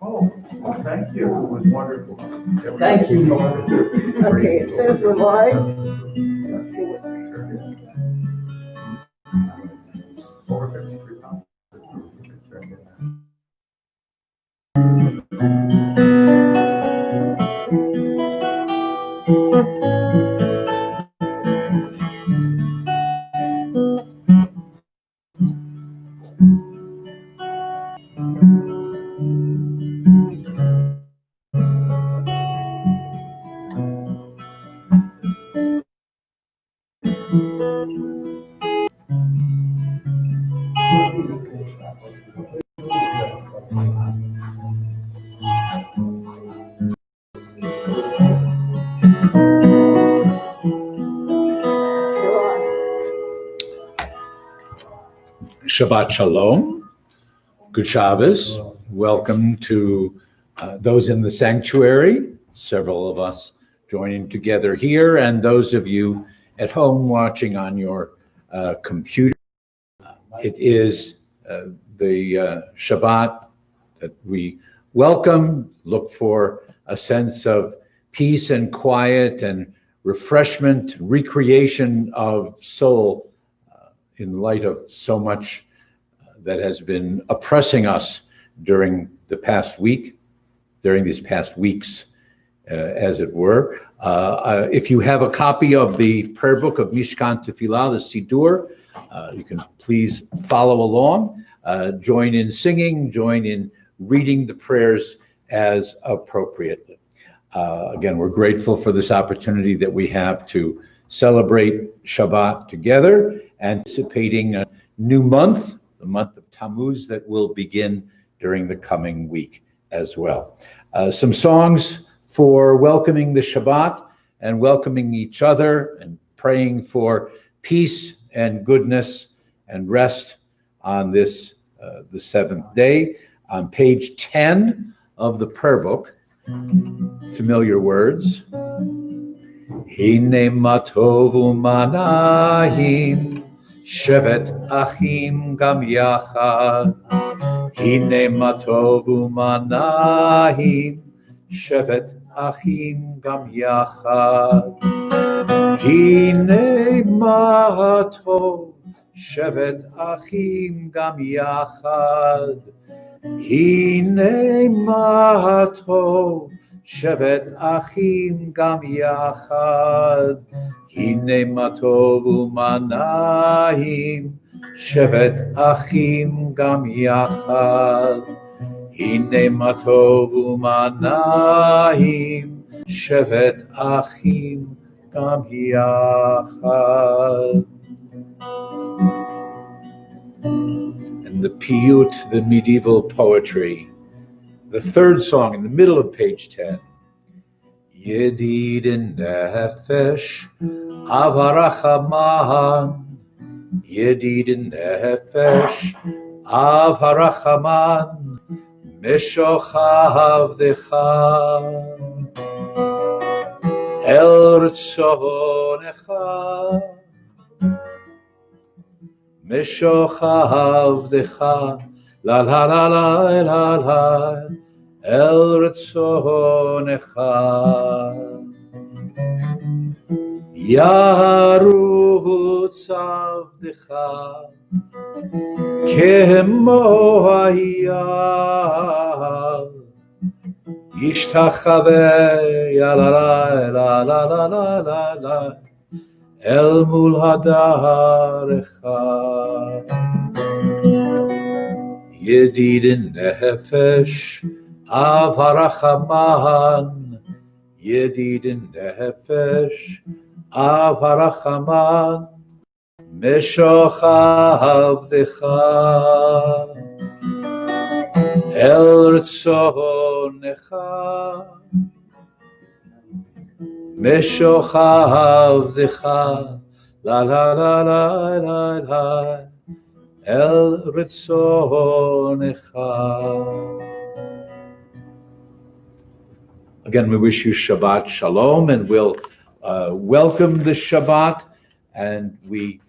Oh, well, thank you. It was wonderful. Thank you. Okay, it says we're live. Let's see what. Shabbat Shalom, Good Shabbos. Welcome to those in the sanctuary, several of us joining together here, and those of you at home watching on your computer. It is the Shabbat that we welcome, look for a sense of peace and quiet and refreshment, recreation of soul in light of so much that has been oppressing us during the past week, during these past weeks, as it were. If you have a copy of the prayer book of Mishkan Tefillah, the Siddur, you can please follow along, join in singing, join in reading the prayers as appropriate. Again, we're grateful for this opportunity that we have to celebrate Shabbat together, anticipating a new month, the month of Tammuz, that will begin during the coming week as well. Some songs for welcoming the Shabbat and welcoming each other and praying for peace and goodness and rest on this, the seventh day. On page 10 of the prayer book, familiar words. Hine matovu manahim, shevet achim gam yachad. Hine matovu manahim, shevet achim gam yachad. Hine matov, shevet achim gam yachad. Hine matov, shevet achim gam yachad. Hine matov umanahim, shevet achim gam yachad. Hine matov umanahim, shevet achim gam yachad. And the piyut, the medieval poetry, the third song in the middle of page 10. Yedid nefesh avarachaman, Yedid nefesh avarachaman, meshochav decha, el ritzonecha, meshochav decha, la la la la la la, el ritzonecha. Yaru tzavdecha, kemo hayal, yishtachave ya la la la la la la la la, el mul hadarecha. Yedid nefesh avarachaman, Yedid nefesh avarachaman, meshochav decha, el ritzonecha, meshochav decha, la la la la la la, el ritzonecha. Again, we wish you Shabbat Shalom, and we'll welcome the Shabbat, and we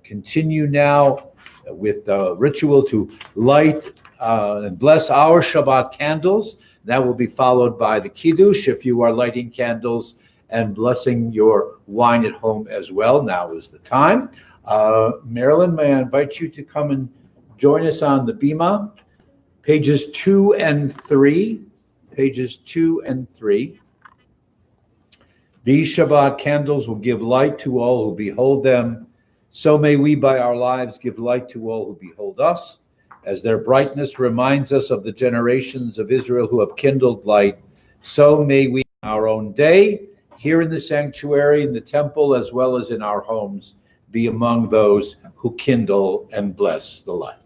continue now with the ritual to light and bless our Shabbat candles. That will be followed by the Kiddush if you are lighting candles and blessing your wine at home as well. Now is the time. Marilyn, may I invite you to come and join us on the Bima, pages 2 and 3. Pages 2 and 3. These Shabbat candles will give light to all who behold them. So may we by our lives give light to all who behold us, as their brightness reminds us of the generations of Israel who have kindled light. So may we in our own day, here in the sanctuary, in the temple, as well as in our homes, be among those who kindle and bless the light.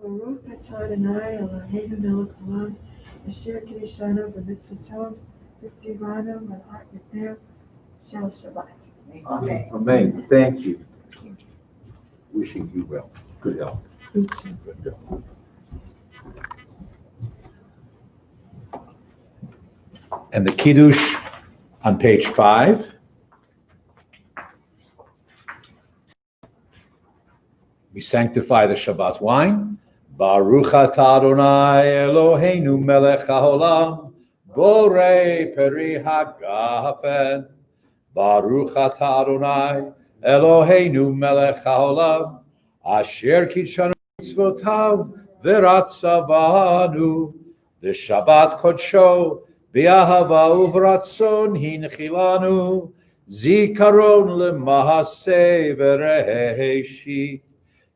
Baruch atah Adonai Eloheinu melech haolam, asher kiddushanu b'mitzvotav, v'tzivanu v'na'at b'pnei shel Shabbat. Amen. Amen. Thank you. Wishing you well. Good health. You too. Good health. And the Kiddush on page 5. We sanctify the Shabbat wine. Baruch atah Adonai Eloheinu melech haolam, borei peri hagafen. Baruch atah Adonai Eloheinu melech haolam, asher kidshanu mitzvotav v'ratzavanu. The Shabbat kodsho b'ahava uvratzon hinchilanu, zikaron lemahaseh v'reheshit.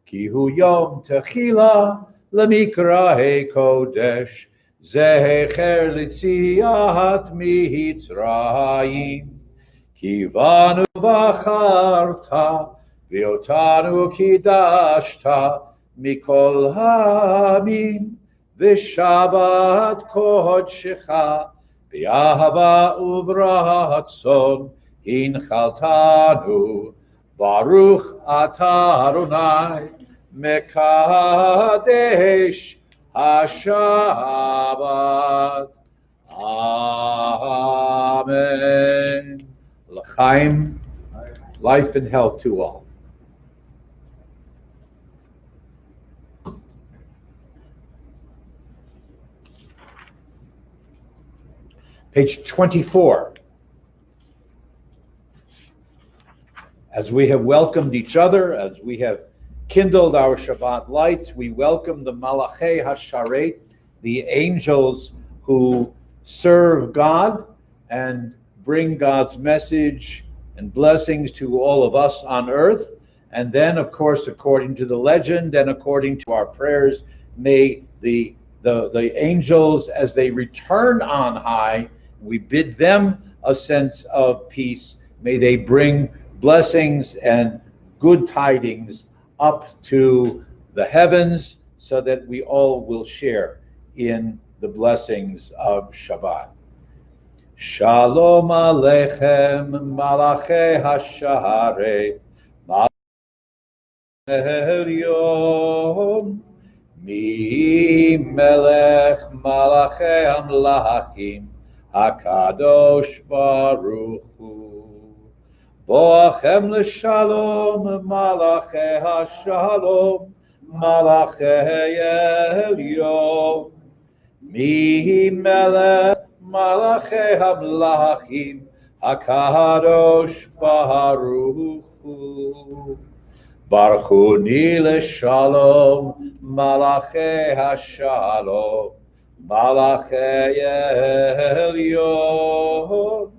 Ki hu yom techila lemikrahei kodesh, zecher litziat mitzrayim. Ki vanu vacharta, v'otanu kidashta, mikol hamim, v'shabat kodshecha, b'ahava uvratzon hinchaltanu. Baruch atah Adonai mekadesh hashabat. Amen. L'chaim, life and health to all. Page 24. As we have welcomed each other, as we have kindled our Shabbat lights, we welcome the Malachei HaSharet, the angels who serve God and bring God's message and blessings to all of us on earth. And then, of course, according to the legend and according to our prayers, may the angels, as they return on high, we bid them a sense of peace. May they bring blessings and good tidings up to the heavens so that we all will share in the blessings of Shabbat. Shalom Aleichem Malachei HaSharet Elyon Mi Melech Malachei Amlachim HaKadosh Baruch Hu Boachem l'shalom, malachei ha'shalom, malachei elyon. Mi melech, malachei ha'mlachim, ha'kadosh baruch hu. Baruchuni l'shalom, malachei ha'shalom, malachei elyon.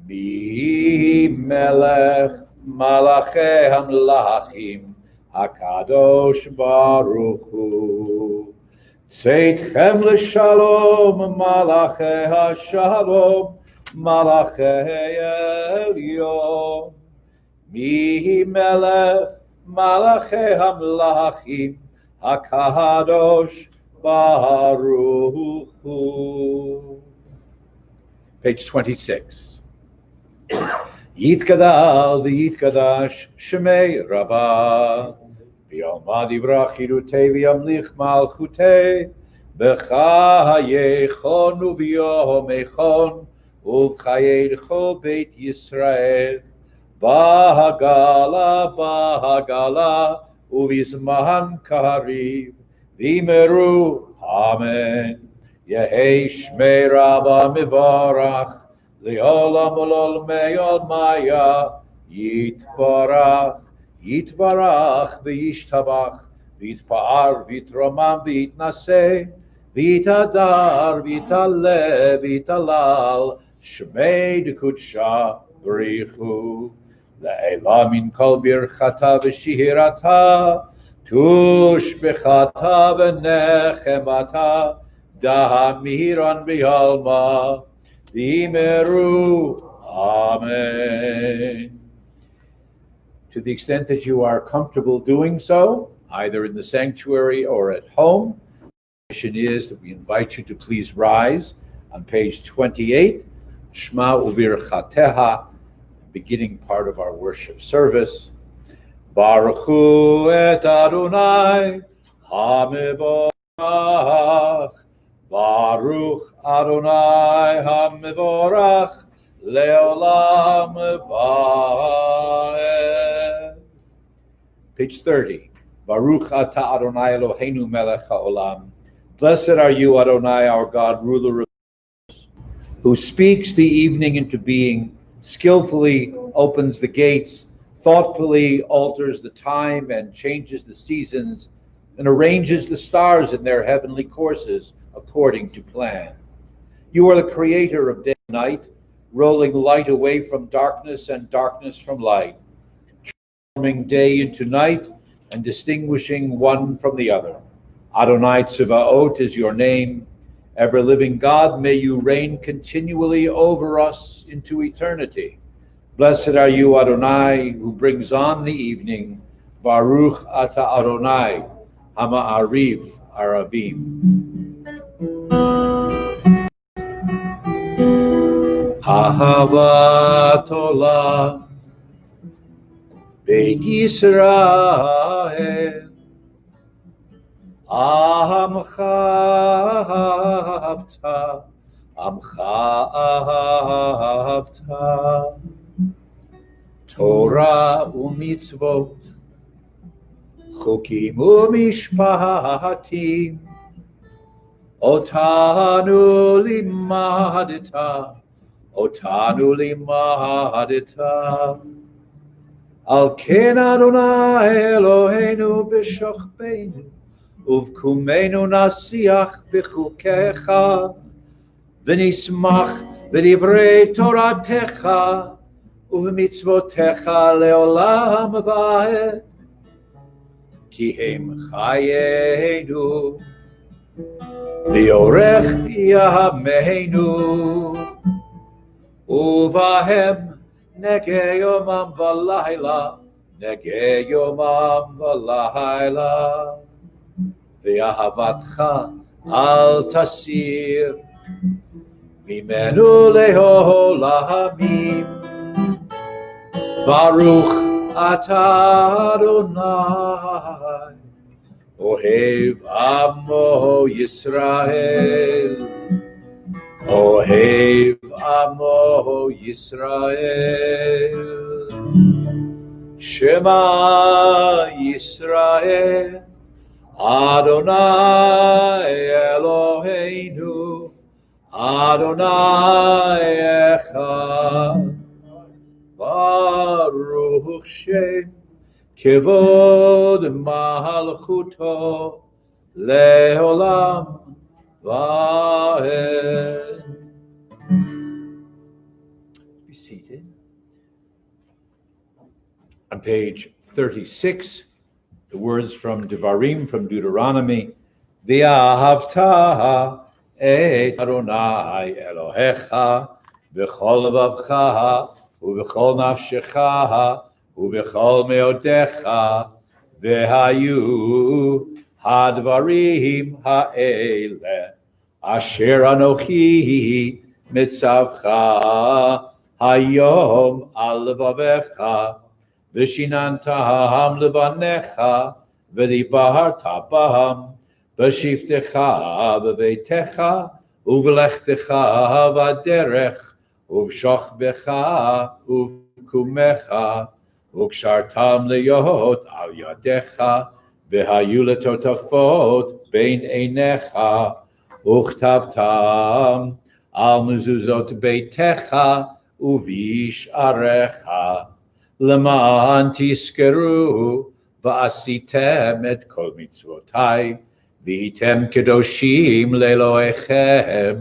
Mi melech malachei hamlachim hakadosh baruch hu. Tzeitchem l'shalom malachei hashalom malachei elyon. Mi melech malachei hamlachim hakadosh baruch hu. Page 26. Yitkadal v'yitkadash shemei Rabbah. V'yalmad yivrach chirutei v'yamlich malchutei. B'chayechon u'v'yomechon u'v'chayecho beit Yisrael. Bahagala u'v'zman kariv v'meru amen. Yehei shmei Rabbah mivarach Le'olam ul'olmei olmaya Yitbarach v'yishtabach V'yitpa'ar v'yitromam v'yitnaseh V'yitadar v'yitaleh v'yitalal Shmei d'kudsha b'richu Le'ela min kol birchata v'shihirata Tushbechata v'nechemata Dahamiran b'yalma V'meru. Amen. To the extent that you are comfortable doing so, either in the sanctuary or at home, the mission is that we invite you to please rise on page 28, Shema Uvirchateha, beginning part of our worship service. Baruch Hu et Adonai HaMevorach. Baruch Adonai HaMevorach Leolam Vaed. Page 30. Baruch Ata Adonai Eloheinu Melech HaOlam. Blessed are you, Adonai, our God, ruler of the universe, who speaks the evening into being, skillfully opens the gates, thoughtfully alters the time and changes the seasons, and arranges the stars in their heavenly courses according to plan. You are the creator of day and night, rolling light away from darkness and darkness from light, transforming day into night and distinguishing one from the other. Adonai Tzevaot is your name. Ever-living God, may you reign continually over us into eternity. Blessed are you, Adonai, who brings on the evening. Baruch Ata Adonai Hama'ariv Aravim. Ahavat Olam Beit Yisrael Amcha ahavta Torah u'mitzvot Chukim u'mishpatim Otanu limadeta Al ken Adonai Eloheinu b'shochbeinu Uvkumenu nasiach b'chukecha V'nismach v'divrei Toratecha Uv'mitzvotecha leolam vaed Ki hem chayeinu V'yorech yameinu Uvahem negeh yomam v'layla V'ahavatcha al tasir Mimenu leholamim Baruch Ata Adonai Ohev Amo Yisrael Ohev Amo Yisrael Shema Yisrael Adonai Eloheinu Adonai Echad Baruch Shem Kevod Malchuto Leolam Vaed. Be seated. On page 36, the words from Devarim, from Deuteronomy, V'ahavta et Adonai Elohecha v'chol vavcha u'v'chol nafshecha u'v'chol meodecha v'hayu hadvarim ha'ele asher anochi mitzavcha hayom al levavecha, v'shinantam levanecha, v'dibarta bam, v'shiftecha b'veitecha, uv'lechtecha v'derech, uv'shochbecha uv'kumecha, וקשרתם להיות על ידיך, והיו לטוטפות בין עיניך, וכתבתם על מזוזות ביתך ובשעריך, למען תזכרו ועשיתם את כל מצוותיי, והייתם קדושים לאלוהיכם,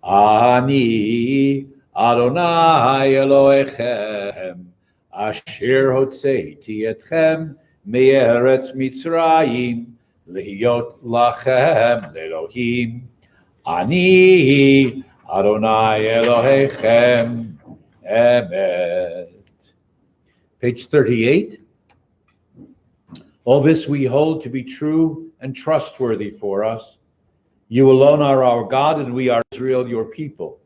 אני אדוני אלוהיכם, אשר הוצאתי אתכם מארץ מצרים, להיות לכם לאלוהים. אני אדוני אלוהיכם, אמת. Page 38. All this we hold to be true and trustworthy for us. You alone are our God, and we are Israel, your people.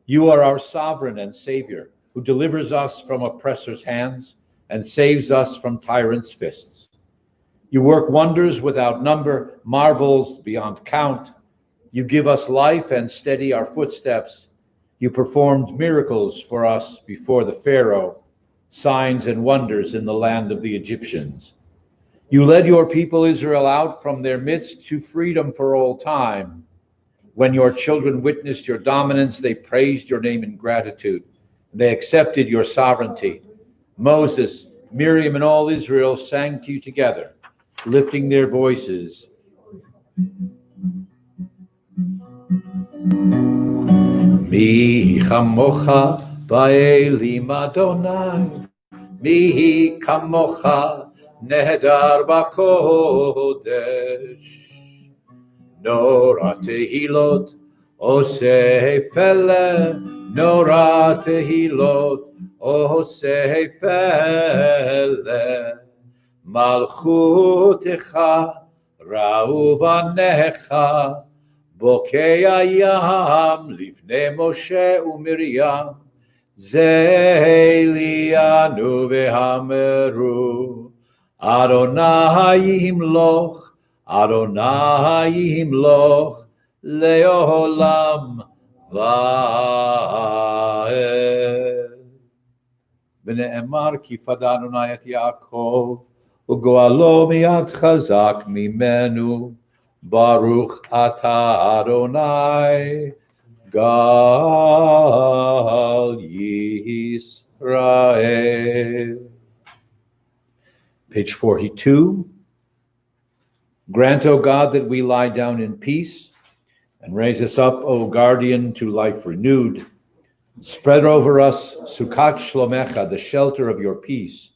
You are our sovereign and Savior, who delivers us from oppressors' hands and saves us from tyrants' fists. You work wonders without number, marvels beyond count. You give us life and steady our footsteps. You performed miracles for us before the Pharaoh, signs and wonders in the land of the Egyptians. You led your people Israel out from their midst to freedom for all time. When your children witnessed your dominance, they praised your name in gratitude. They accepted your sovereignty. Moses, Miriam, and all Israel sang to you together, lifting their voices. Mi chamocha ba'elim Adonai, mi kamocha nehedar b'kodesh. Nora tehilot oseh pele, Nora tehilot oseh pele, Malchutecha ra'u vanecha, Bokei hayam lifnei Moshe u'Miriam, Ze lianu v'hameru, Adonai yimloch, Adonai yimloch, Leolam va'ed. V'ne'emar ki fada Adonai et Yaakov, u'go'alo miyad chazak mimenu, Baruch ata Adonai, Gal Yisrael. Page 42. Grant, O God, that we lie down in peace, and raise us up, O guardian, to life renewed. Spread over us Sukkot Shlomecha, the shelter of your peace.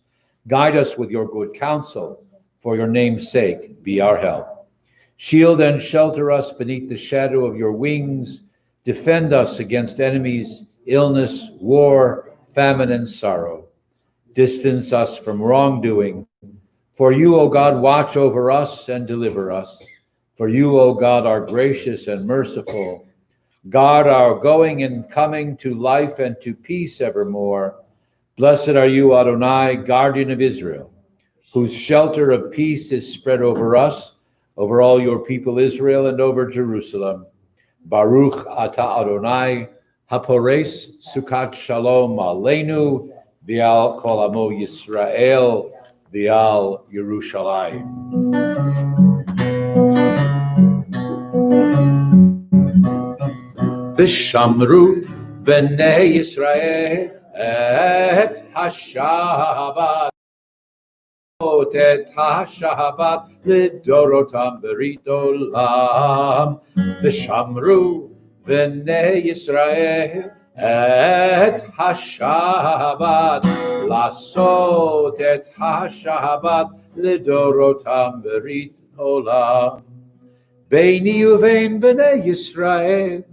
Guide us with your good counsel. For your name's sake, be our help. Shield and shelter us beneath the shadow of your wings. Defend us against enemies, illness, war, famine, and sorrow. Distance us from wrongdoing. For you, O God, watch over us and deliver us. For you, O God, are gracious and merciful. Guard our going and coming to life and to peace evermore. Blessed are you, Adonai, guardian of Israel, whose shelter of peace is spread over us, over all your people Israel, and over Jerusalem. Baruch ata Adonai, hapores sukat shalom aleinu, v'al kol amo Yisrael, v'al Yerushalayim. V'shamru v'nei Yisrael et hashabat, et hashabat lidorotam berit olam. V'shamru v'nei Yisrael et hashabat, lasot et hashabat lidorotam berit olam. Beini uvein b'nei Yisrael,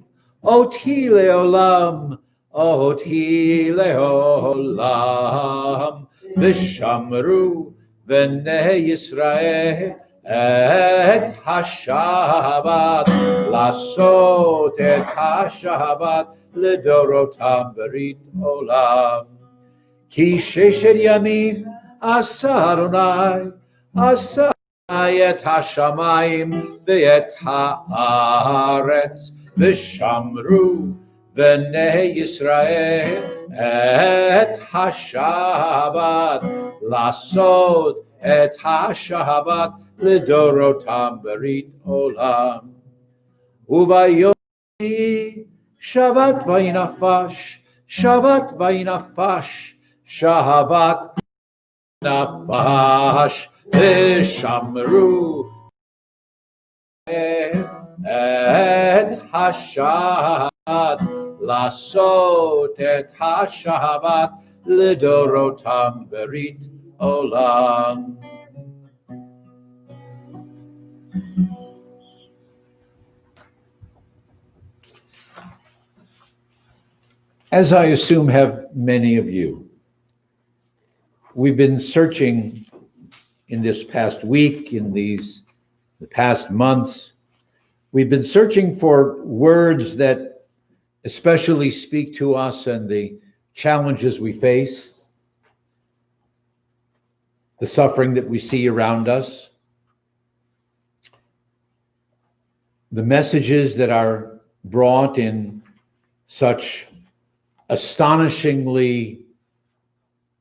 oti leolam, oti leolam. V'shamru v'nei Yisrael et hashabat, lasot et hashabat לדורותם ברית עולם. כי ששת ימים עשה אדוני, עשה את השמיים ואת הארץ, ושמרו בני ישראל את השבת, לעשות את השבת לדורותם ברית עולם. וביום שבת וינפש, שבת וינפש, שבת נפש, ושמרו את השבת, לעשות את השבת לדורותם ברית עולם. As I assume have many of you, we've been searching in this past week, in the past months, we've been searching for words that especially speak to us and the challenges we face, the suffering that we see around us, the messages that are brought in such astonishingly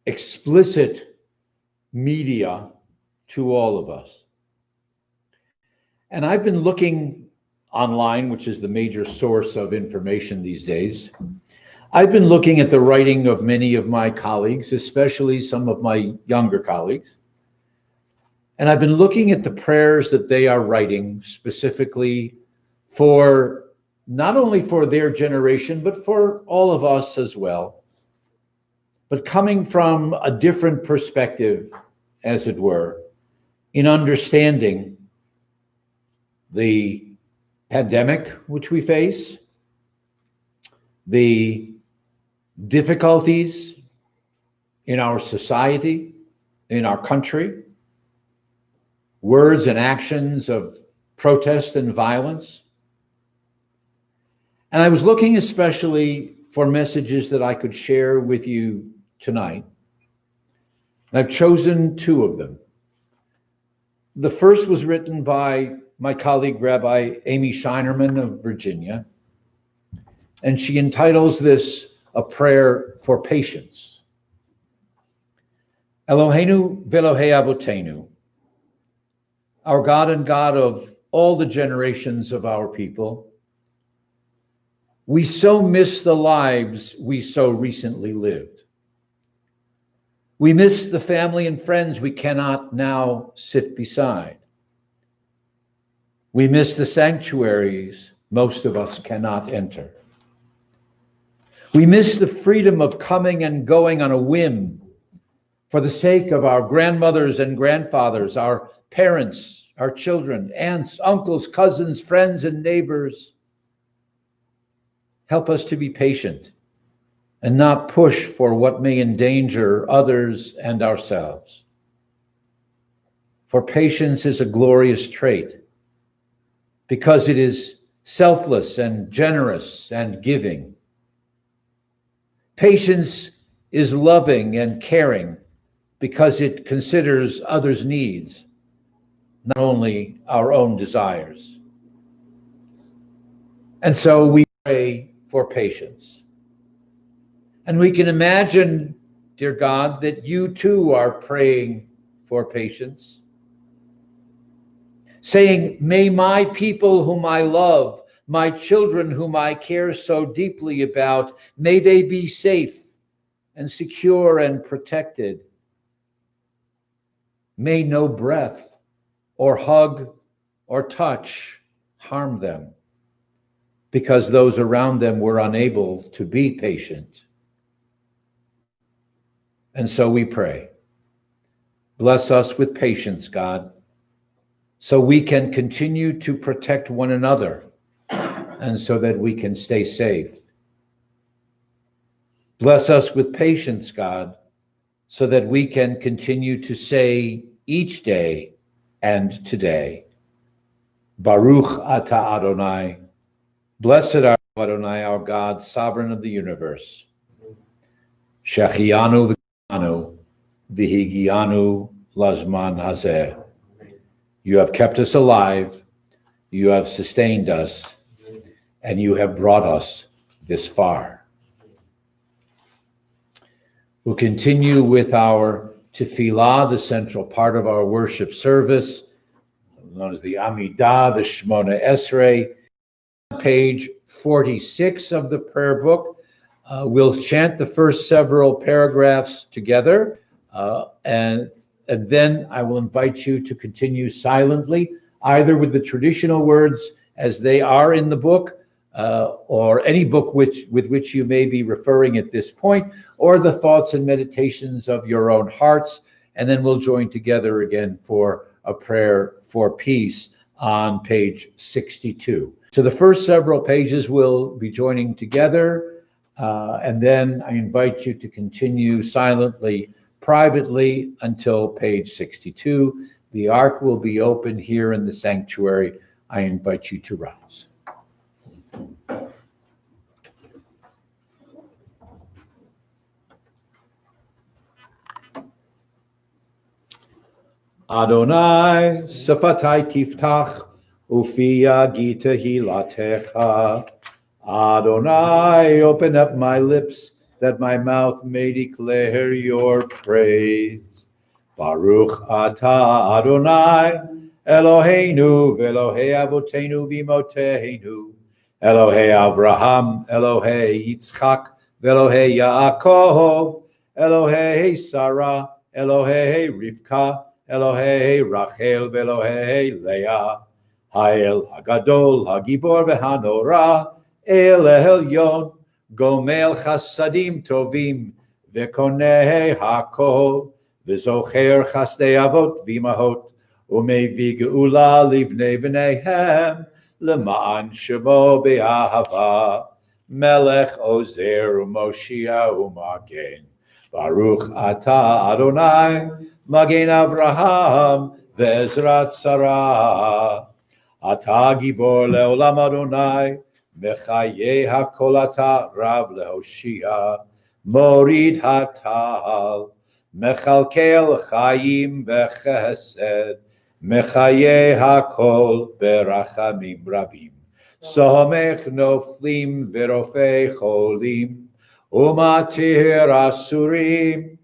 explicit media to all of us. And I've been looking online, which is the major source of information these days. I've been looking at the writing of many of my colleagues, especially some of my younger colleagues. And I've been looking at the prayers that they are writing specifically for not only for their generation, but for all of us as well, but coming from a different perspective, as it were, in understanding the pandemic which we face, the difficulties in our society, in our country, words and actions of protest and violence. And I was looking especially for messages that I could share with you tonight. And I've chosen two of them. The first was written by my colleague, Rabbi Amy Shinerman of Virginia, and she entitles this a prayer for patience. Eloheinu v'Elohei Avotenu, our God and God of all the generations of our people, we so miss the lives we so recently lived. We miss the family and friends we cannot now sit beside. We miss the sanctuaries most of us cannot enter. We miss the freedom of coming and going on a whim for the sake of our grandmothers and grandfathers, our parents, our children, aunts, uncles, cousins, friends, and neighbors. Help us to be patient and not push for what may endanger others and ourselves. For patience is a glorious trait because it is selfless and generous and giving. Patience is loving and caring because it considers others' needs, not only our own desires. And so we pray for patience. And we can imagine, dear God, that you too are praying for patience, saying, may my people whom I love, my children whom I care so deeply about, may they be safe and secure and protected. May no breath or hug or touch harm them, because those around them were unable to be patient. And so we pray, bless us with patience, God, so we can continue to protect one another and so that we can stay safe. Bless us with patience, God, so that we can continue to say each day and today, Baruch Ata Adonai, blessed are Adonai, our God, sovereign of the universe. Shechianu v'ganu v'higianu lazman hazeh. You have kept us alive, you have sustained us, and you have brought us this far. We'll continue with our tefillah, the central part of our worship service, known as the Amidah, the Shemona Esrei, page 46 of the prayer book. We'll chant the first several paragraphs together, and then I will invite you to continue silently, either with the traditional words as they are in the book, or any book with which you may be referring at this point, or the thoughts and meditations of your own hearts, and then we'll join together again for a prayer for peace on page 62. So the first several pages will be joining together, and then I invite you to continue silently, privately, until page 62. The ark will be open here in the sanctuary. I invite you to rise. Adonai, Safatai Tiftach, Ufia Gita Hilatecha. Adonai, open up my lips, that my mouth may declare your praise. Baruch Atah Adonai, Eloheinu, Velohei Avotenu Vimoteinu, Elohei Avraham, Elohei Yitzchak, Velohei Yaakov, Elohei Sarah, Elohei Rivka, Elohei Rachel, Velohei Leah, Ha'el Hagadol, Hagibor Vehanora, El Elyon, Gomel Chasadim Tovim, Vekonei Hakol, V'zocher Chasdei Avot V'imahot, Umevi Geula Livnei V'neihem, L'ma'an Shemo Be'ahava, Melech Ozer U'Moshia U'Magen, Baruch Atah Adonai, Magen Avraham, Ve'ezrat Sarah, Atah Gibor Le'olam Adonai, Mechaye HaKol Atah Rav Lehoshia, Morid HaTal, Mechalkel Chaim Bechesed, Mechaye HaKol Berachamim Rabim, Somech Noflim Verofei Cholim, Umatir Asurim,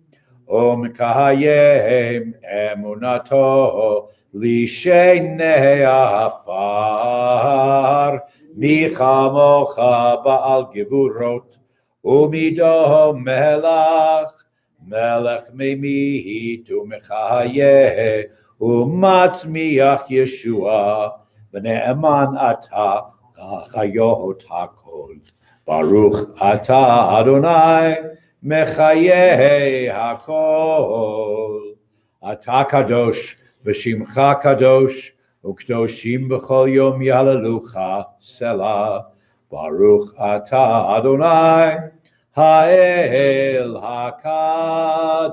Umkahayem Emunato, Lishenei Afar, Michamocha Baal Gevurot, Umido Melach, Melech Memihit Umechayeh, Umatzmiach Yeshua, V'ne'eman Ata, Chayot HaKol. Baruch Atah Adonai, Mechaye HaKol. Atah Kadosh, V'shimcha Kadosh, Ukdoshim B'chol Yom Yalalucha, Selah. Baruch Atah Adonai, Ha'el HaKadosh.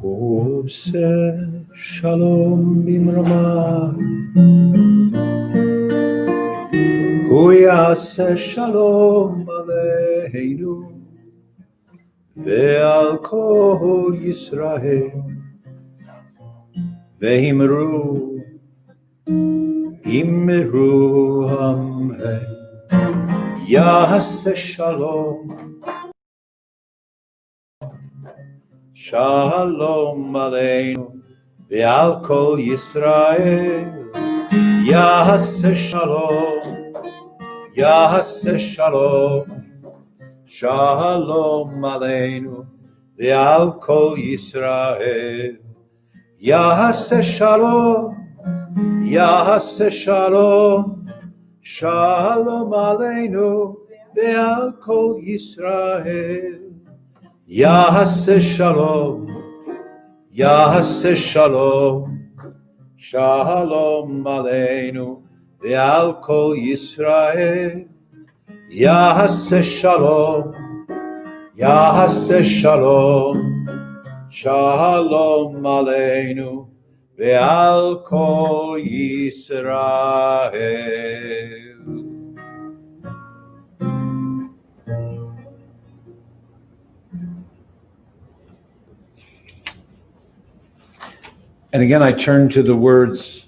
Ose shalom bimrama, hu yaseh shalom aleinu, ve'al kol Yisrael, ve'imru, imru amen. Yaseh shalom, shalom aleinu, ve'al kol Yisrael, Yaseh shalom, Yaseh shalom, shalom aleinu, ve'al kol Yisrael. Yaseh shalom, Yaseh shalom, shalom aleinu, ve'al kol Yisrael. Yaseh shalom, Yaseh shalom, shalom aleinu, ve'al kol Yisrael. Yaseh shalom, Yaseh shalom, shalom aleinu, ve'al kol Yisrael. And again, I turn to the words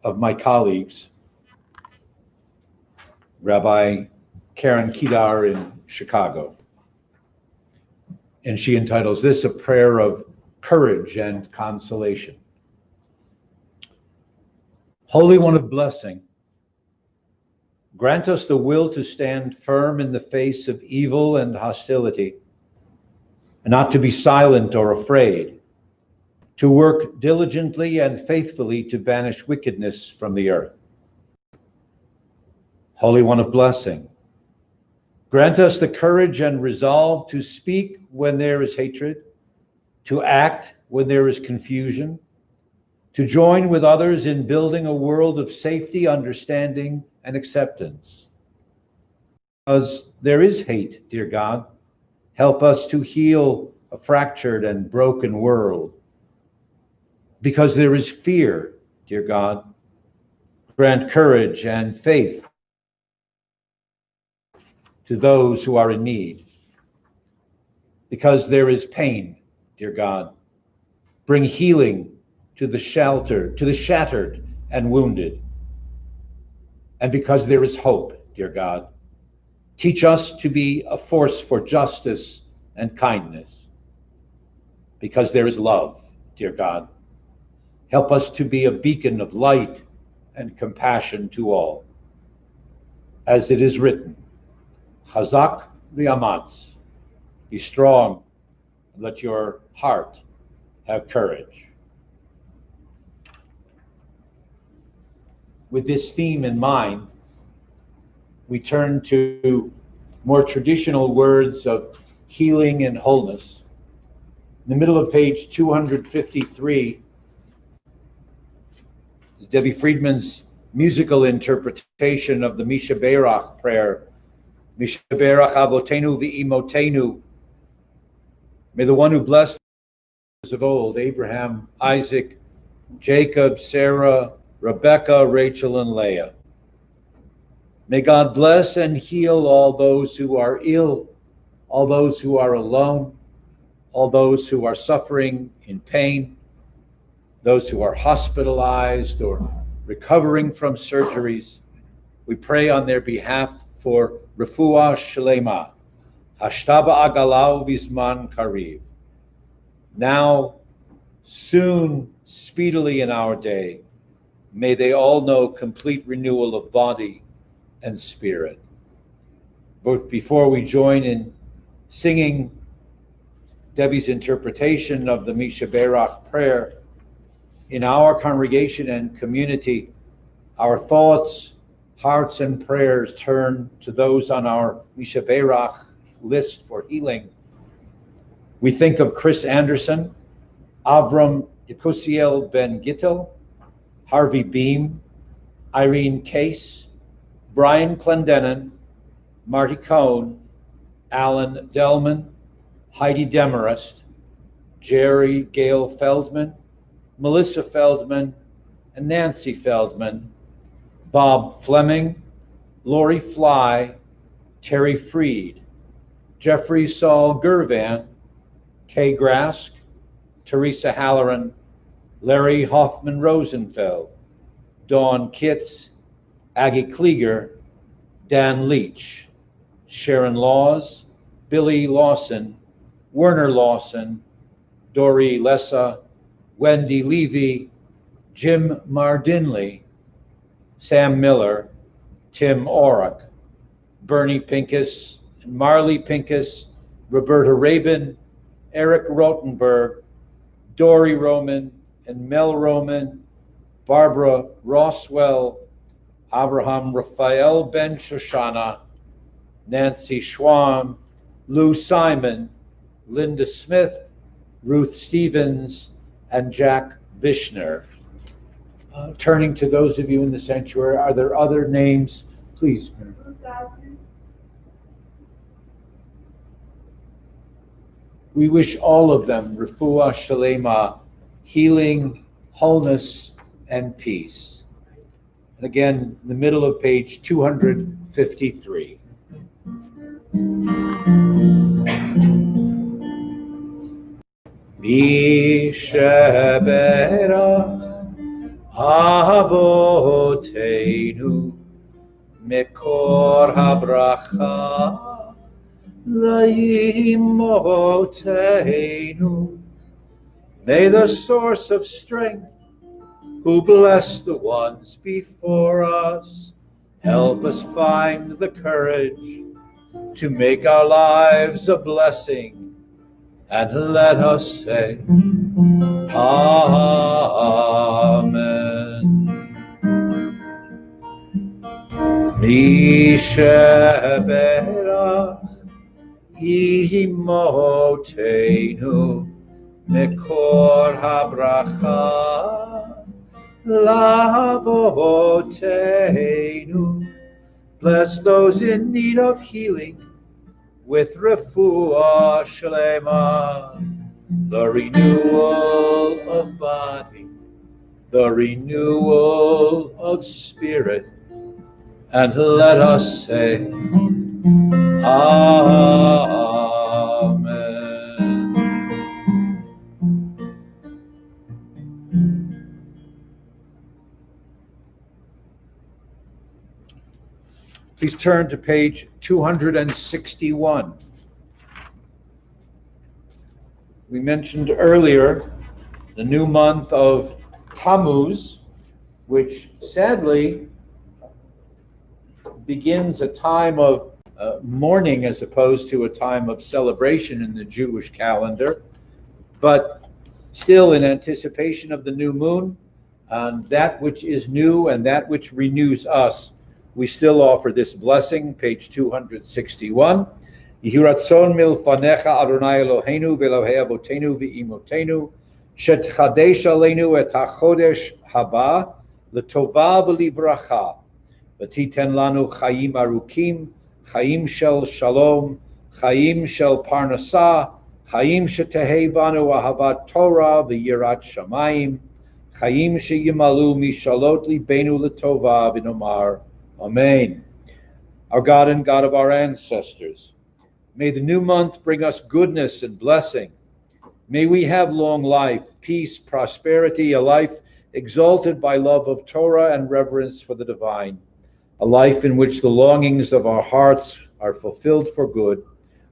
of my colleagues, Rabbi Karen Kedar in Chicago. And she entitles this a prayer of courage and consolation. Holy One of blessing, grant us the will to stand firm in the face of evil and hostility, and not to be silent or afraid, to work diligently and faithfully to banish wickedness from the earth. Holy One of blessing, grant us the courage and resolve to speak when there is hatred, to act when there is confusion, to join with others in building a world of safety, understanding, and acceptance. Because there is hate, dear God, help us to heal a fractured and broken world. Because there is fear, dear God, grant courage and faith to those who are in need. Because there is pain, dear God, bring healing to the shattered and wounded. And because there is hope, dear God, teach us to be a force for justice and kindness. Because there is love, dear God, help us to be a beacon of light and compassion to all. As it is written, Chazak v'amatz, be strong, and let your heart have courage. With this theme in mind, we turn to more traditional words of healing and wholeness. In the middle of page 253 is Debbie Friedman's musical interpretation of the Misha Berach prayer. Misha Berach avotenu v'imotenu. May the one who blessed of old, Abraham, Isaac, Jacob, Sarah, Rebecca, Rachel, and Leah. May God bless and heal all those who are ill, all those who are alone, all those who are suffering in pain, those who are hospitalized or recovering from surgeries. We pray on their behalf for refuah shlema, hashtaba agalau vizman kariv. Now, soon, speedily in our day, may they all know complete renewal of body and spirit. But before we join in singing Debbie's interpretation of the Misha Berach prayer, in our congregation and community, our thoughts, hearts, and prayers turn to those on our Misha Berach list for healing. We think of Chris Anderson, Avram Yekusiel Ben Gittel, Harvey Beam, Irene Case, Brian Clendenin, Marty Cohn, Alan Delman, Heidi Demarest, Jerry Gail Feldman, Melissa Feldman, and Nancy Feldman, Bob Fleming, Lori Fly, Terry Freed, Jeffrey Saul Gervan, Kay Grask, Teresa Halloran, Larry Hoffman Rosenfeld, Dawn Kitts, Aggie Klieger, Dan Leach, Sharon Laws, Billy Lawson, Werner Lawson, Dory Lessa, Wendy Levy, Jim Mardinley, Sam Miller, Tim Orrock, Bernie Pincus, and Marley Pincus, Roberta Rabin, Eric Rotenberg, Dory Roman, and Mel Roman, Barbara Roswell, Abraham Raphael Ben Shoshana, Nancy Schwam, Lou Simon, Linda Smith, Ruth Stevens, and Jack Vishner. Turning to those of you in the sanctuary, are there other names? Please. We wish all of them refuah shalema, healing, wholeness, and peace. And again, in the middle of page 253. Mi sheberach Avoteinu Mekor habracha Laimoteinu. May the source of strength, who bless the ones before us, help us find the courage to make our lives a blessing, and let us say, Amen. Mi sheberach Imotenu Mekor habracha Lavotenu. Bless those in need of healing with refuah shlema, the renewal of body, the renewal of spirit, and let us say, Amen. Please turn to page 261. We mentioned earlier the new month of Tammuz, which sadly begins a time of mourning as opposed to a time of celebration in the Jewish calendar, but still in anticipation of the new moon, and that which is new and that which renews us, we still offer this blessing, page 261. Yehi ratzon milfanecha Adonai Eloheinu ve'Elohei avotenu ve'imotenu shetchadesh aleinu et hachodesh haba l'tova v'livracha v'titen lanu chayim arukim, chayim shel shalom, chayim shel parnasah, chayim shetehei banu ahavat Torah v'yirat shamayim, chayim sheyimalu mishalot libenu l'tova v'nomar Amen. Our God and God of our ancestors, may the new month bring us goodness and blessing. May we have long life, peace, prosperity, a life exalted by love of Torah and reverence for the divine, a life in which the longings of our hearts are fulfilled for good.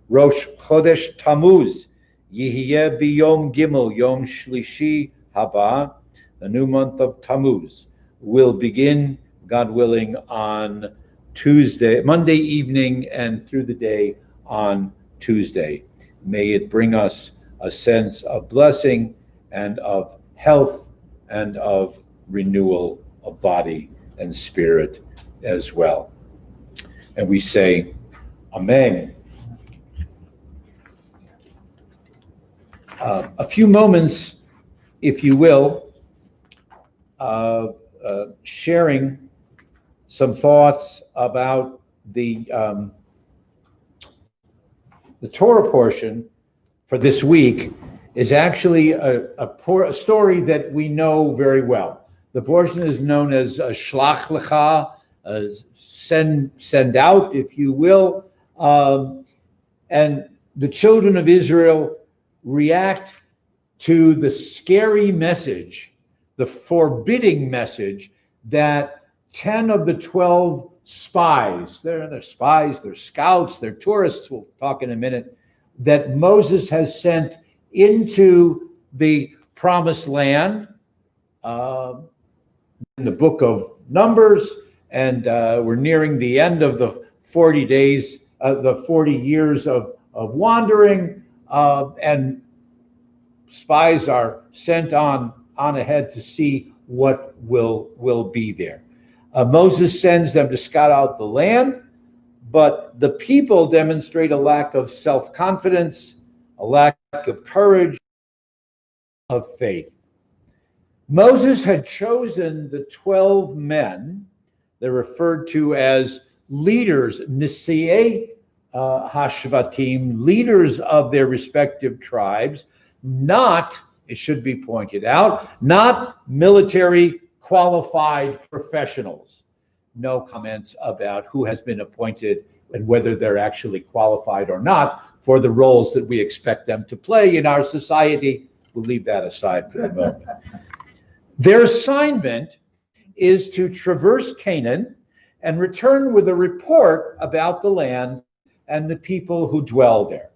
Rosh Chodesh Tammuz, Yihiyeh biyom Gimel, Yom Shlishi Haba, the new month of Tammuz, will begin, God willing, on Monday evening and through the day on Tuesday. May it bring us a sense of blessing and of health and of renewal of body and spirit as well. And we say, Amen. A few moments, if you will, sharing some thoughts about the Torah portion for this week, is actually a story that we know very well. The portion is known as Shlach Lecha, send out, if you will. And the children of Israel react to the scary message, the forbidding message that 10 of the 12 spies, they're spies, they're scouts, they're tourists, we'll talk in a minute, that Moses has sent into the promised land in the book of Numbers, and we're nearing the end of the 40 days, the 40 years of wandering, and spies are sent on ahead to see what will be there. Moses sends them to scout out the land, but the people demonstrate a lack of self-confidence, a lack of courage, of faith. Moses had chosen the 12 men, they're referred to as leaders, Nisiei Hashvatim, leaders of their respective tribes, not, it should be pointed out, not military qualified professionals. No comments about who has been appointed and whether they're actually qualified or not for the roles that we expect them to play in our society. We'll leave that aside for the moment. Their assignment is to traverse Canaan and return with a report about the land and the people who dwell there.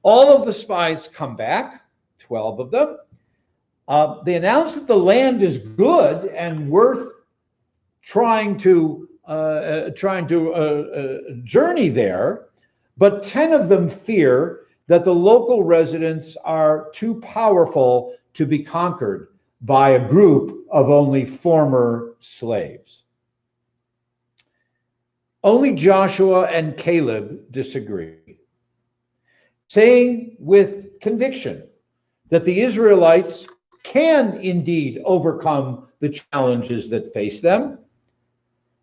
All of the spies come back, 12 of them. They announce that the land is good and worth trying to journey there, but 10 of them fear that the local residents are too powerful to be conquered by a group of only former slaves. Only Joshua and Caleb disagree, saying with conviction that the Israelites can indeed overcome the challenges that face them.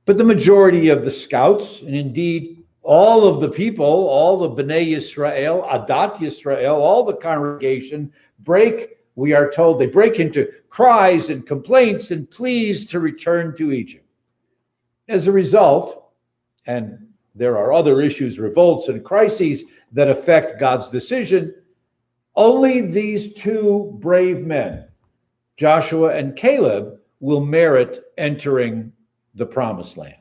But the majority of the scouts, and indeed all of the people, all the Bnei Yisrael, Adat Yisrael, all the congregation we are told, they break into cries and complaints and pleas to return to Egypt. As a result, and there are other issues, revolts and crises that affect God's decision, only these two brave men, Joshua and Caleb, will merit entering the promised land.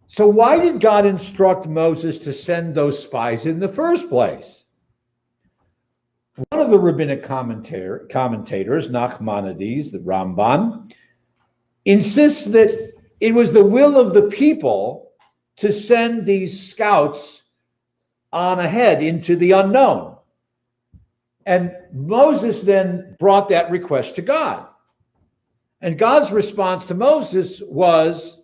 So why did God instruct Moses to send those spies in the first place? One of the rabbinic commentators, Nachmanides, the Ramban, insists that it was the will of the people to send these scouts on ahead into the unknown. And Moses then brought that request to God. And God's response to Moses was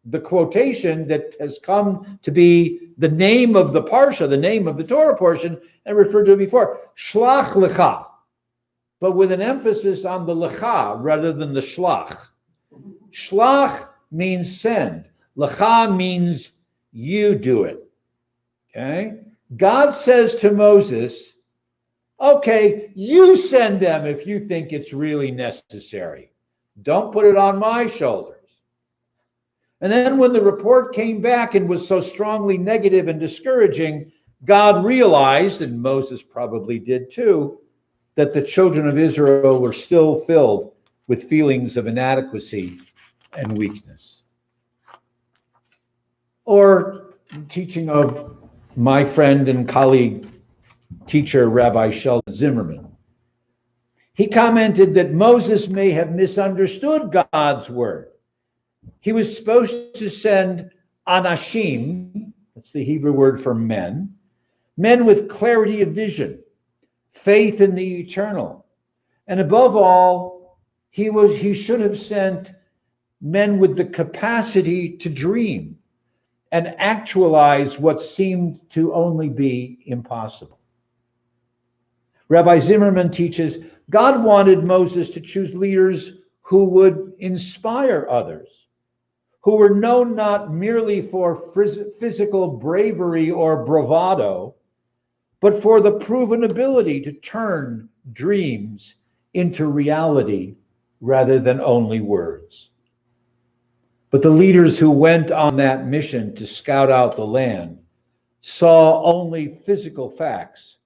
the quotation that has come to be the name of the Parsha, the name of the Torah portion, and referred to it before, Shlach Lecha, but with an emphasis on the Lecha rather than the Shlach. Shlach means send. Lecha means you do it. Okay? God says to Moses, okay, you send them if you think it's really necessary. Don't put it on my shoulders. And then when the report came back and was so strongly negative and discouraging, God realized, and Moses probably did too, that the children of Israel were still filled with feelings of inadequacy and weakness. Or teaching of my friend and colleague, teacher Rabbi Sheldon Zimmerman. He commented that Moses may have misunderstood God's word. He was supposed to send anashim, that's the Hebrew word for men with clarity of vision, faith in the eternal. And above all, he should have sent men with the capacity to dream and actualize what seemed to only be impossible. Rabbi Zimmerman teaches, God wanted Moses to choose leaders who would inspire others, who were known not merely for physical bravery or bravado, but for the proven ability to turn dreams into reality rather than only words. But the leaders who went on that mission to scout out the land saw only physical facts,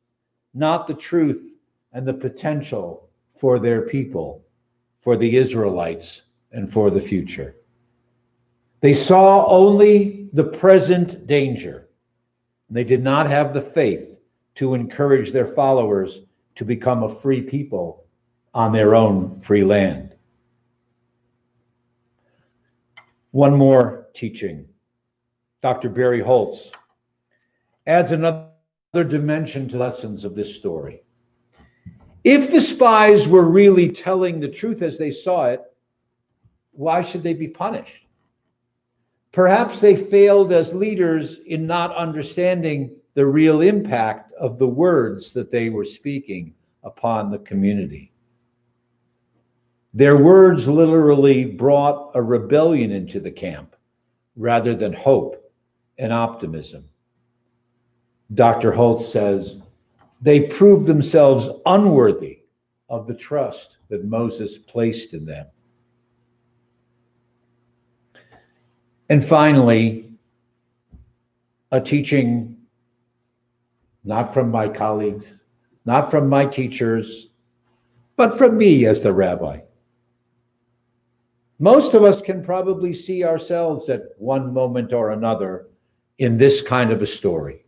not the truth and the potential for their people, for the Israelites, and for the future. They saw only the present danger. They did not have the faith to encourage their followers to become a free people on their own free land. One more teaching. Dr. Barry Holtz adds another dimension to lessons of this story. If the spies were really telling the truth as they saw it, why should they be punished? Perhaps they failed as leaders in not understanding the real impact of the words that they were speaking upon the community. Their words literally brought a rebellion into the camp rather than hope and optimism. Dr. Holtz says, they proved themselves unworthy of the trust that Moses placed in them. And finally, a teaching not from my colleagues, not from my teachers, but from me as the rabbi. Most of us can probably see ourselves at one moment or another in this kind of a story.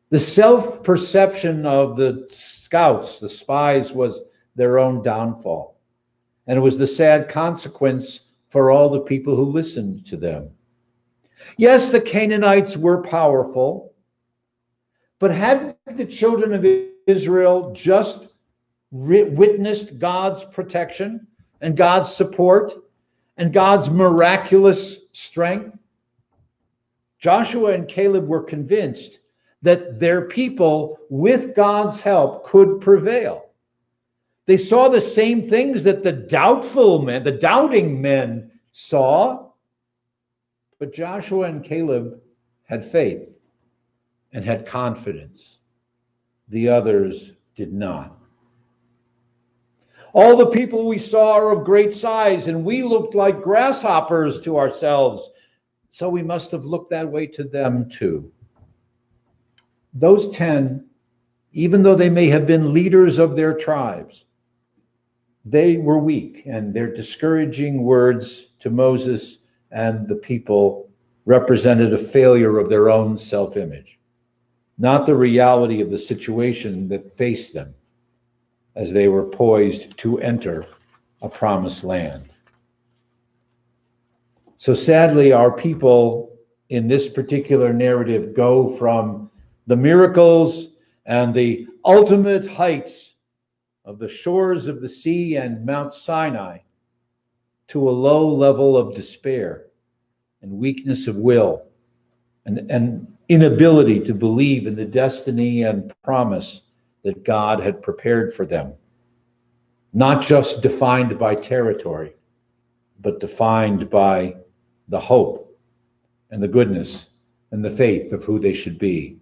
The self-perception of the scouts, the spies, was their own downfall. And it was the sad consequence for all the people who listened to them. Yes, the Canaanites were powerful, but had the children of Israel just witnessed God's protection and God's support and God's miraculous strength? Joshua and Caleb were convinced that their people, with God's help, could prevail. They saw the same things that the doubting men saw, but Joshua and Caleb had faith and had confidence. The others did not. All the people we saw are of great size, and we looked like grasshoppers to ourselves, so we must have looked that way to them too. Those 10, even though they may have been leaders of their tribes, they were weak, and their discouraging words to Moses and the people represented a failure of their own self-image, not the reality of the situation that faced them as they were poised to enter a promised land. So sadly, our people in this particular narrative go from the miracles and the ultimate heights of the shores of the sea and Mount Sinai to a low level of despair and weakness of will and inability to believe in the destiny and promise that God had prepared for them, not just defined by territory, but defined by the hope and the goodness and the faith of who they should be.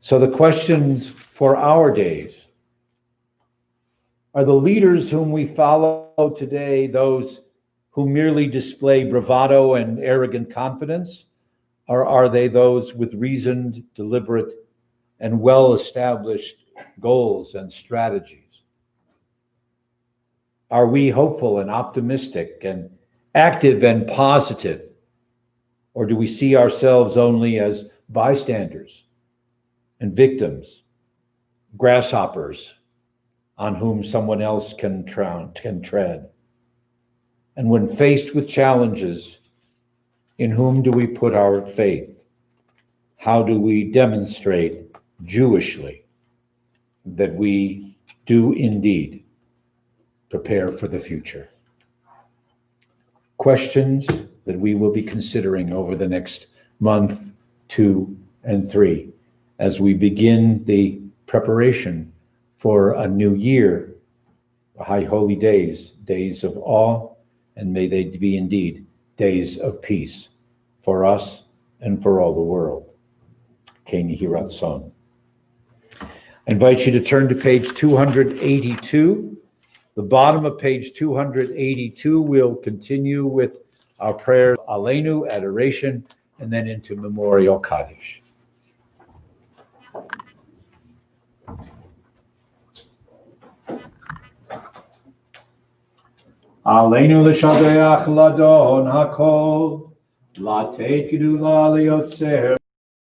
So the questions for our days: are the leaders whom we follow today those who merely display bravado and arrogant confidence, or are they those with reasoned, deliberate, and well-established goals and strategies? Are we hopeful and optimistic and active and positive, or do we see ourselves only as bystanders and victims, grasshoppers on whom someone else can tread? And when faced with challenges, in whom do we put our faith? How do we demonstrate Jewishly that we do indeed prepare for the future? Questions that we will be considering over the next month, 2, and 3, as we begin the preparation for a new year, high holy days, days of awe, and may they be indeed days of peace for us and for all the world. Keni Hiratson. I invite you to turn to page 282. The bottom of page 282, we'll continue with our prayer, Aleinu, adoration, and then into Memorial Kaddish. Aleinu l'shabeach ladon hakol, lateit gedula liyotzer,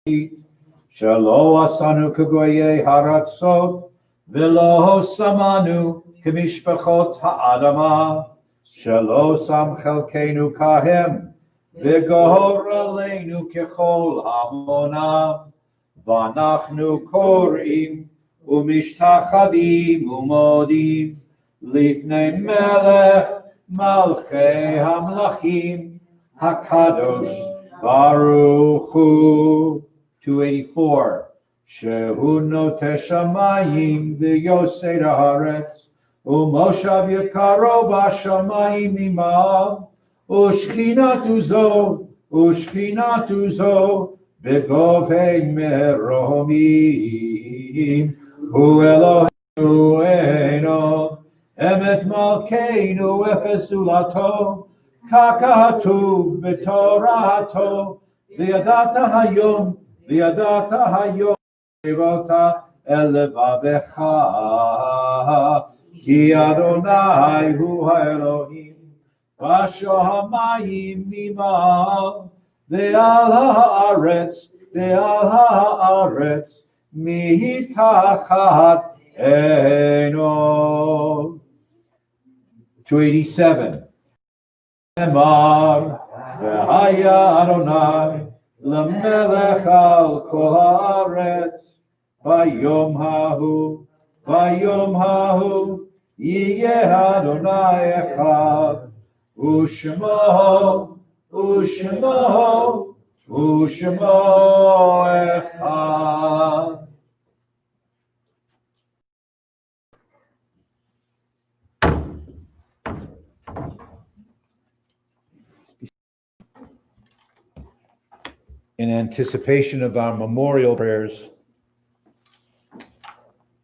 shelo asanu kagoye haratzot, velo samanu kemishpachot ha'adama, shelo sam chelkenu kahem, v'gohor aleinu kechol hamonam, v'anachnu korim, umishtachavim umodim, lifnei melech, Malchei Hamlachim Hakadosh Baruch Hu. 284. Shehu Noteh Shamayim v'Yosei Haaretz u'Moshav Yekaro b'Shamayim imav u'Shchinatu zo b'Govei Meromim Hu Eloheinu Eino Emet Malkeinu Efesulato Kakatuv B'Torato V'yadata hayom Devota Elevavecha Ki Adonai Hu Ha'Elohim V'Shamayim Mimav Ve'al ha'aretz Mitachat Eno. 287. Emar v'haya Adonai l'melech al kol haaretz vayom hahu yiyeh Adonai echad u'shemo echad. In anticipation of our memorial prayers,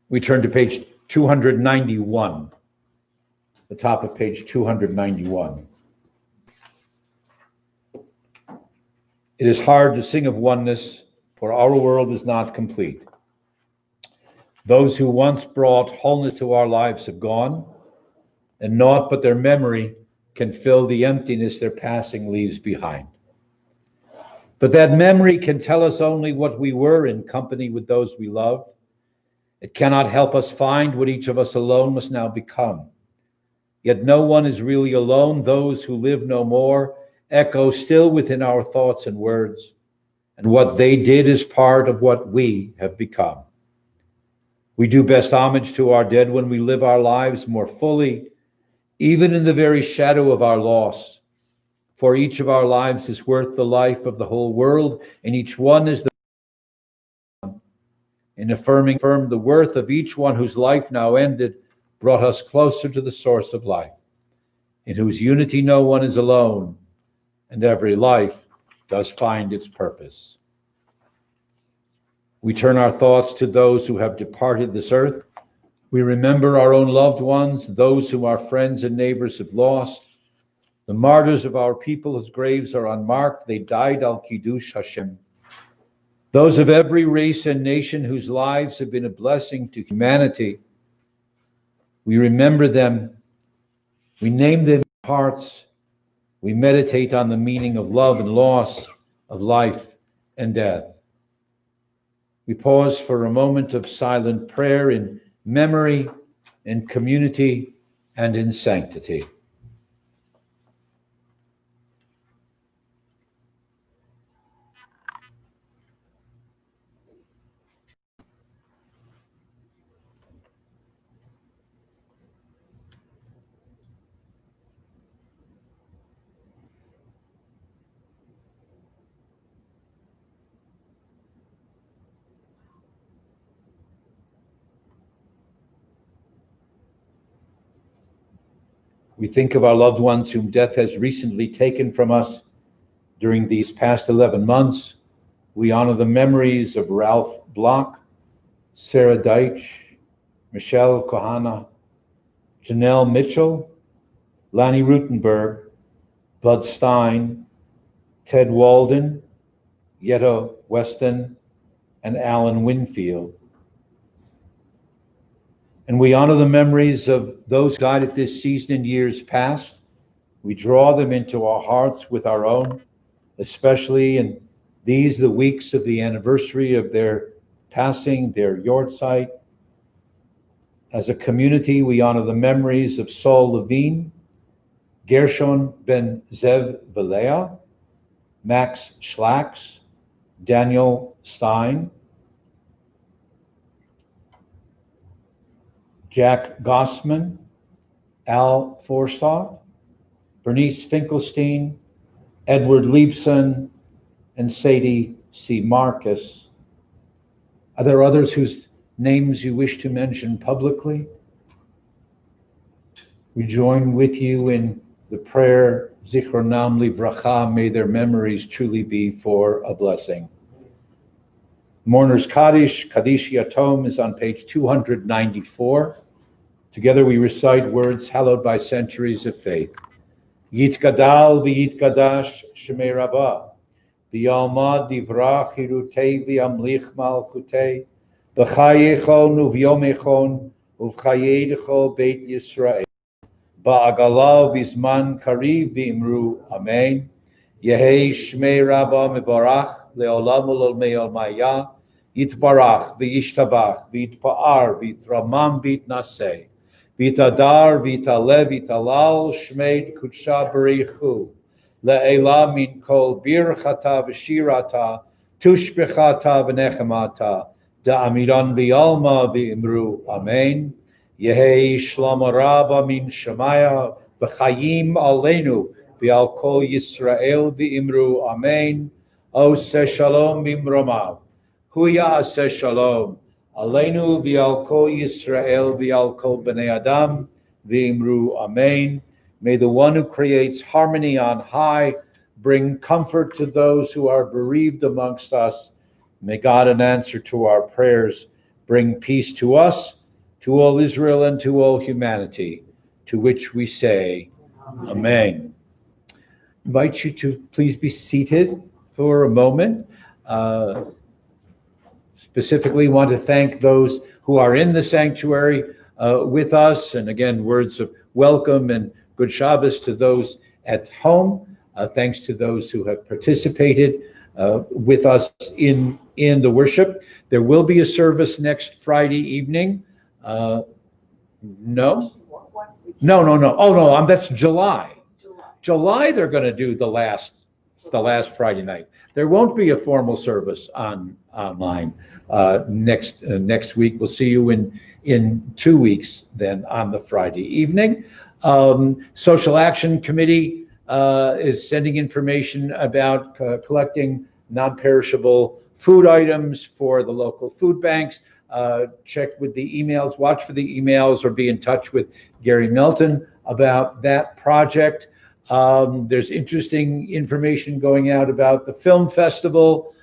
we turn to page 291, the top of page 291. It is hard to sing of oneness, for our world is not complete. Those who once brought wholeness to our lives have gone, and naught but their memory can fill the emptiness their passing leaves behind. But that memory can tell us only what we were in company with those we loved. It cannot help us find what each of us alone must now become. Yet no one is really alone. Those who live no more echo still within our thoughts and words, and what they did is part of what we have become. We do best homage to our dead when we live our lives more fully, even in the very shadow of our loss. For each of our lives is worth the life of the whole world, and each one is the in affirm the worth of each one whose life now ended brought us closer to the source of life, in whose unity no one is alone, and every life does find its purpose. We turn our thoughts to those who have departed this earth. We remember our own loved ones, those whom our friends and neighbors have lost. The martyrs of our people whose graves are unmarked, they died al Kiddush Hashem. Those of every race and nation whose lives have been a blessing to humanity, we remember them, we name them in our hearts, we meditate on the meaning of love and loss, of life and death. We pause for a moment of silent prayer in memory, in community, and in sanctity. We think of our loved ones whom death has recently taken from us during these past 11 months. We honor the memories of Ralph Block, Sarah Deitch, Michelle Kohana, Janelle Mitchell, Lanny Rutenberg, Bud Stein, Ted Walden, Yetta Weston, and Alan Winfield. And we honor the memories of those who died at this season in years past. We draw them into our hearts with our own, especially in these, the weeks of the anniversary of their passing, their yahrzeit. As a community, we honor the memories of Saul Levine, Gershon Ben Zev Velea, Max Schlacks, Daniel Stein, Jack Gossman, Al Forstadt, Bernice Finkelstein, Edward Liebson, and Sadie C. Marcus. Are there others whose names you wish to mention publicly? We join with you in the prayer, Zichronam Livracha, may their memories truly be for a blessing. Mourner's Kaddish, Kaddish Yatom, is on page 294. Together we recite words hallowed by centuries of faith. Yitgadal v'yitgadash Shemei Rabbah, v'yalmad divrach hirutei v'yamlich malchutei, v'chayechon uv'yomechon uv'chayedecho Beit Yisrael, ba'agalav v'zman kariv v'imru amen. Yehei Shemei Rabbah mevarach le'olam ul'olmei olmaya, yitbarach v'yishtabach v'yitpa'ar v'yitramam v'yitnaseh, Vitadar, Vitale, Vitalal, Shmeid, Kutsha, Barichu, Le'ela min kol birchata v'shirata, tushbechata v'nechemata, da'amiran v'yalma v'imru, Amen. Yehei Shlomo Rabba min Shemaya, v'chayim aleinu, v'al kol Yisrael v'imru, Amen. Oseh shalom b'imromav, huya aseh shalom, Aleinu v'al kol Yisrael v'al kol b'nei Adam v'imru Amen. May the one who creates harmony on high bring comfort to those who are bereaved amongst us. May God, in answer to our prayers, bring peace to us, to all Israel, and to all humanity, to which we say, Amen. I invite you to please be seated for a moment. Specifically want to thank those who are in the sanctuary with us. And again, words of welcome and good Shabbos to those at home. Thanks to those who have participated with us in the worship. There will be a service next Friday evening. No? No. Oh, no, that's July. July they're going to do the last Friday night. There won't be a formal service online. Next week. We'll see you in 2 weeks then on the Friday evening. Social Action Committee is sending information about collecting non-perishable food items for the local food banks. Check with the emails, watch for the emails, or be in touch with Gary Melton about that project. There's interesting information going out about the film festival.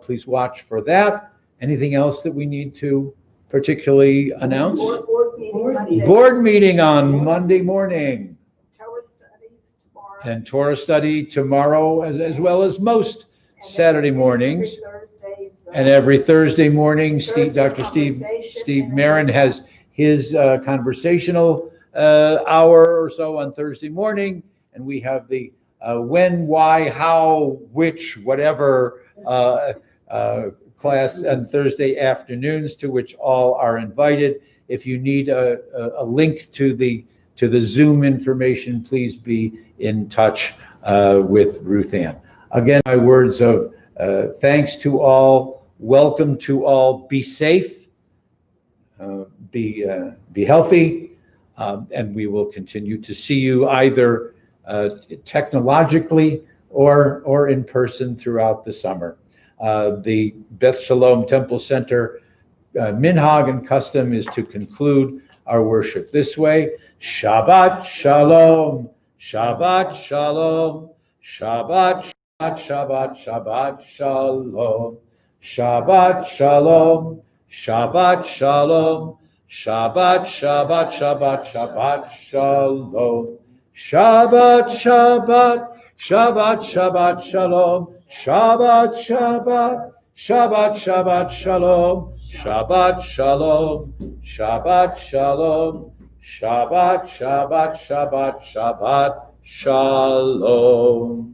Please watch for that. Anything else that we need to particularly announce? Board meeting on Monday morning. Torah studies tomorrow. And Torah study tomorrow, as well as most Saturday mornings. And every Thursday morning, Dr. Steve Marin has his conversational hour or so on Thursday morning. And we have the when, why, how, which, whatever class on Thursday afternoons, to which all are invited. If you need a link to the Zoom information, please be in touch with Ruth Ann. Again, my words of thanks to all, welcome to all, be safe, be healthy, and we will continue to see you either technologically or in person throughout the summer. The Beth Shalom Temple Center minhag and custom is to conclude our worship this way. Shabbat Shalom, Shabbat Shalom, Shabbat Shabbat, Shabbat Shalom, Shabbat Shalom, Shabbat Shalom, Shabbat, Shabbat, Shabbat, Shabbat Shalom, Shabbat, Shabbat, Shabbat, Shabbat Shalom, Shabbat, Shabbat, Shabbat, Shabbat Shalom, Shabbat Shalom, Shabbat Shalom, Shabbat, Shabbat, Shabbat, Shabbat Shalom.